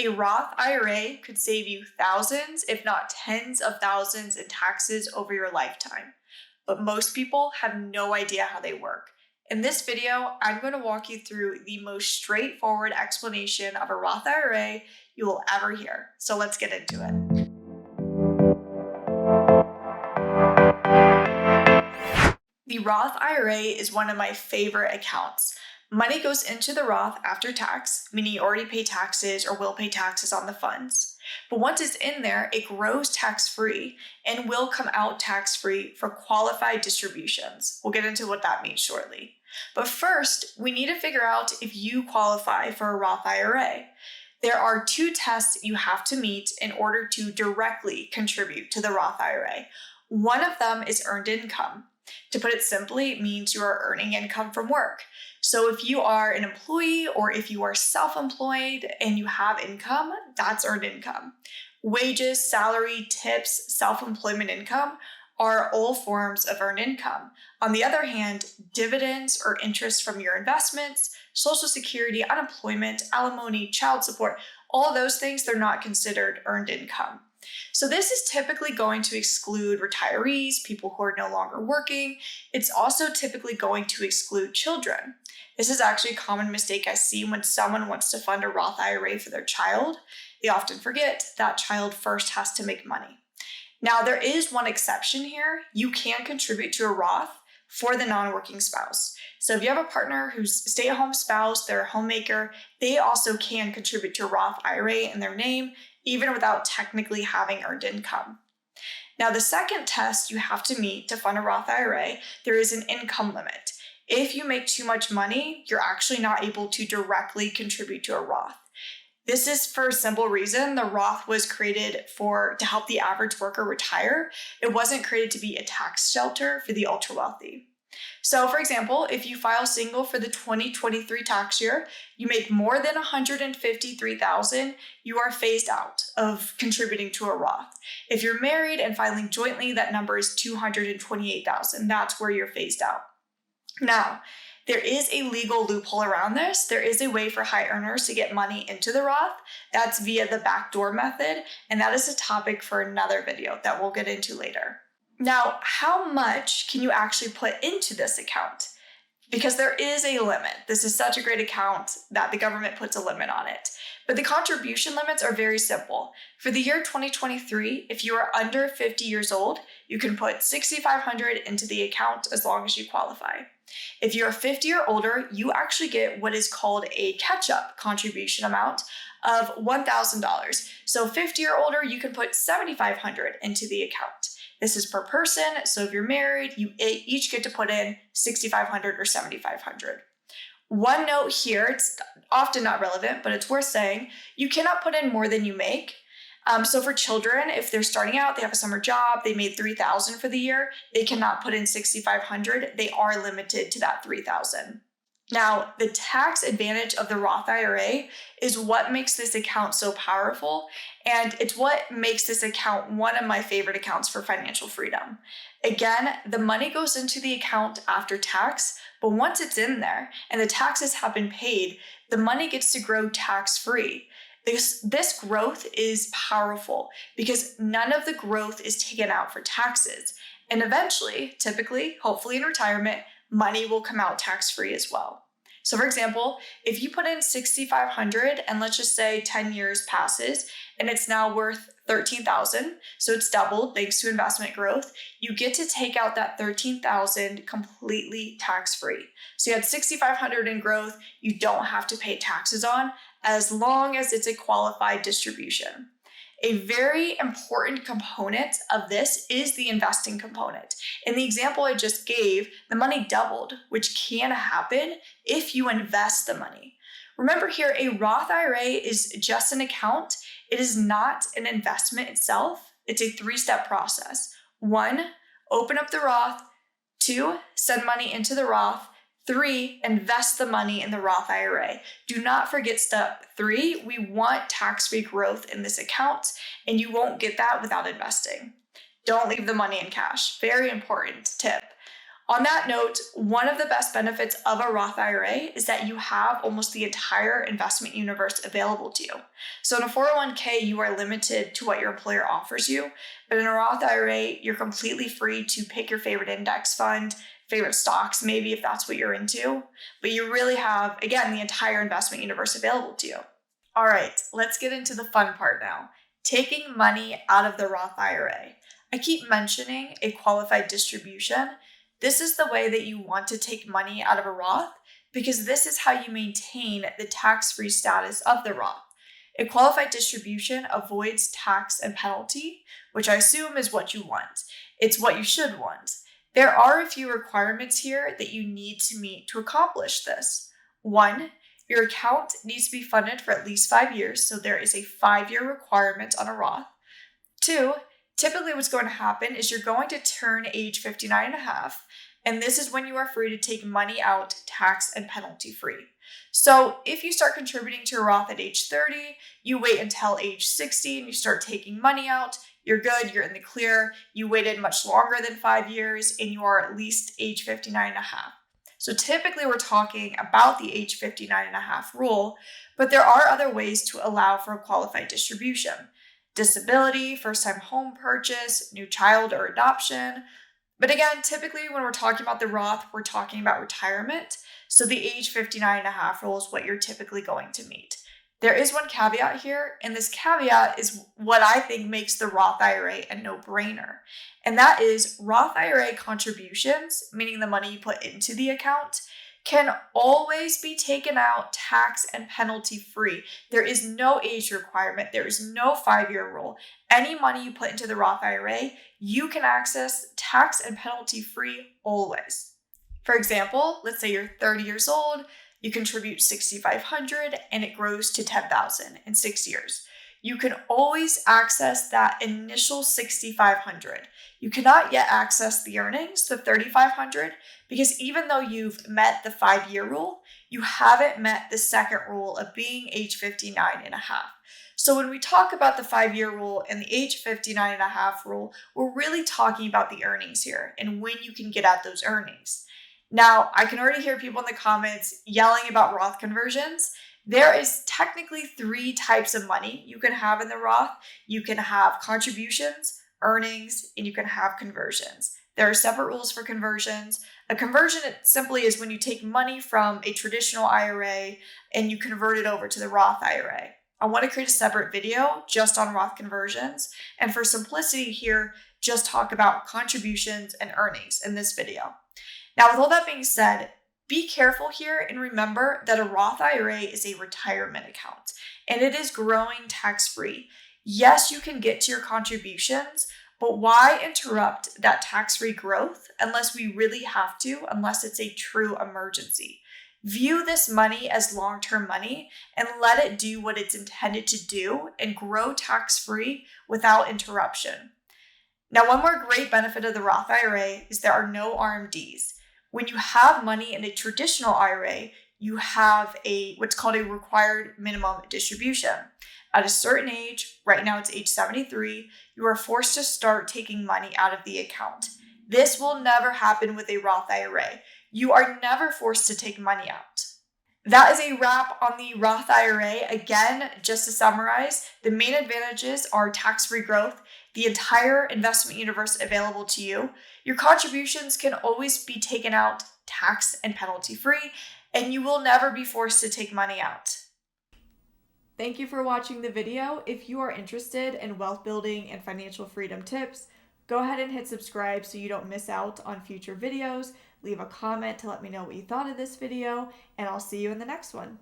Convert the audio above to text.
A Roth IRA could save you thousands, if not tens of thousands in taxes over your lifetime. But most people have no idea how they work. In this video, I'm going to walk you through the most straightforward explanation of a Roth IRA you will ever hear. So let's get into it. The Roth IRA is one of my favorite accounts. Money goes into the Roth after tax, meaning you already pay taxes or will pay taxes on the funds. But once it's in there, it grows tax-free and will come out tax-free for qualified distributions. We'll get into what that means shortly. But first, we need to figure out if you qualify for a Roth IRA. There are two tests you have to meet in order to directly contribute to the Roth IRA. One of them is earned income. To put it simply, it means you are earning income from work. So if you are an employee or if you are self-employed and you have income, that's earned income. Wages, salary, tips, self-employment income are all forms of earned income. On the other hand, dividends or interest from your investments, Social Security, unemployment, alimony, child support, all those things, they're not considered earned income. So this is typically going to exclude retirees, people who are no longer working. It's also typically going to exclude children. This is actually a common mistake I see when someone wants to fund a Roth IRA for their child. They often forget that child first has to make money. Now, there is one exception here. You can contribute to a Roth for the non-working spouse. So if you have a partner who's a stay-at-home spouse, they're a homemaker, they also can contribute to a Roth IRA in their name, even without technically having earned income. Now, the second test you have to meet to fund a Roth IRA, there is an income limit. If you make too much money, you're actually not able to directly contribute to a Roth. This is for a simple reason. The Roth was created to help the average worker retire. It wasn't created to be a tax shelter for the ultra wealthy. So for example, if you file single for the 2023 tax year, you make more than $153,000, you are phased out of contributing to a Roth. If you're married and filing jointly, that number is $228,000. That's where you're phased out. Now, there is a legal loophole around this. There is a way for high earners to get money into the Roth. That's via the backdoor method, and that is a topic for another video that we'll get into later. Now, how much can you actually put into this account? Because there is a limit. This is such a great account that the government puts a limit on it. But the contribution limits are very simple. For the year 2023, if you are under 50 years old, you can put $6,500 into the account as long as you qualify. If you're 50 or older, you actually get what is called a catch-up contribution amount of $1,000. So 50 or older, you can put $7,500 into the account. This is per person, so if you're married, you each get to put in $6,500 or $7,500. One note here, it's often not relevant, but it's worth saying, you cannot put in more than you make. So for children, if they're starting out, they have a summer job, they made $3,000 for the year, they cannot put in $6,500. They are limited to that $3,000. Now, the tax advantage of the Roth IRA is what makes this account so powerful, and it's what makes this account one of my favorite accounts for financial freedom. Again, the money goes into the account after tax, but once it's in there and the taxes have been paid, the money gets to grow tax-free. This growth is powerful because none of the growth is taken out for taxes. And eventually, typically, hopefully in retirement, money will come out tax-free as well. So for example, if you put in $6,500 and let's just say 10 years passes and it's now worth $13,000, so it's doubled thanks to investment growth, you get to take out that $13,000 completely tax-free. So you had $6,500 in growth, you don't have to pay taxes on as long as it's a qualified distribution. A very important component of this is the investing component. In the example I just gave, the money doubled, which can happen if you invest the money. Remember here, a Roth IRA is just an account. It is not an investment itself. It's a three-step process. 1, open up the Roth. 2, send money into the Roth. 3, invest the money in the Roth IRA. Do not forget step 3. We want tax-free growth in this account, and you won't get that without investing. Don't leave the money in cash. Very important tip. On that note, one of the best benefits of a Roth IRA is that you have almost the entire investment universe available to you. So in a 401k, you are limited to what your employer offers you, but in a Roth IRA, you're completely free to pick your favorite index fund, favorite stocks, maybe if that's what you're into, but you really have, again, the entire investment universe available to you. All right, let's get into the fun part now. Taking money out of the Roth IRA. I keep mentioning a qualified distribution. This is the way that you want to take money out of a Roth because this is how you maintain the tax-free status of the Roth. A qualified distribution avoids tax and penalty, which I assume is what you want. It's what you should want. There are a few requirements here that you need to meet to accomplish this. 1, your account needs to be funded for at least 5 years, so there is a 5-year requirement on a Roth. 2, typically what's going to happen is you're going to turn age 59 and a half, and this is when you are free to take money out tax and penalty free. So if you start contributing to a Roth at age 30, you wait until age 60 and you start taking money out, you're good, you're in the clear, you waited much longer than 5 years, and you are at least age 59 and a half. So typically we're talking about the age 59 and a half rule, but there are other ways to allow for a qualified distribution. Disability, first-time home purchase, new child or adoption. But again, typically when we're talking about the Roth, we're talking about retirement. So the age 59 and a half rule is what you're typically going to meet. There is one caveat here, and this caveat is what I think makes the Roth IRA a no-brainer. And that is Roth IRA contributions, meaning the money you put into the account, can always be taken out tax and penalty free. There is no age requirement. There is no 5-year rule. Any money you put into the Roth IRA, you can access tax and penalty free always. For example, let's say you're 30 years old, you contribute $6,500 and it grows to $10,000 in 6 years. You can always access that initial $6,500. You cannot yet access the earnings, the $3,500, because even though you've met the 5-year rule, you haven't met the second rule of being age 59 and a half. So when we talk about the 5-year rule and the age 59 and a half rule, we're really talking about the earnings here and when you can get at those earnings. Now, I can already hear people in the comments yelling about Roth conversions. There is technically 3 types of money you can have in the Roth. You can have contributions, earnings, and you can have conversions. There are separate rules for conversions. A conversion simply is when you take money from a traditional IRA and you convert it over to the Roth IRA. I want to create a separate video just on Roth conversions. And for simplicity here, just talk about contributions and earnings in this video. Now, with all that being said, be careful here and remember that a Roth IRA is a retirement account and it is growing tax-free. Yes, you can get to your contributions, but why interrupt that tax-free growth unless we really have to, unless it's a true emergency? View this money as long-term money and let it do what it's intended to do and grow tax-free without interruption. Now, one more great benefit of the Roth IRA is there are no RMDs. When you have money in a traditional IRA, you have what's called a required minimum distribution. At a certain age, right now it's age 73, you are forced to start taking money out of the account. This will never happen with a Roth IRA. You are never forced to take money out. That is a wrap on the Roth IRA. Again, just to summarize, the main advantages are tax-free growth, the entire investment universe available to you. Your contributions can always be taken out tax and penalty free, and you will never be forced to take money out. Thank you for watching the video. If you are interested in wealth building and financial freedom tips, go ahead and hit subscribe so you don't miss out on future videos. Leave a comment to let me know what you thought of this video, and I'll see you in the next one.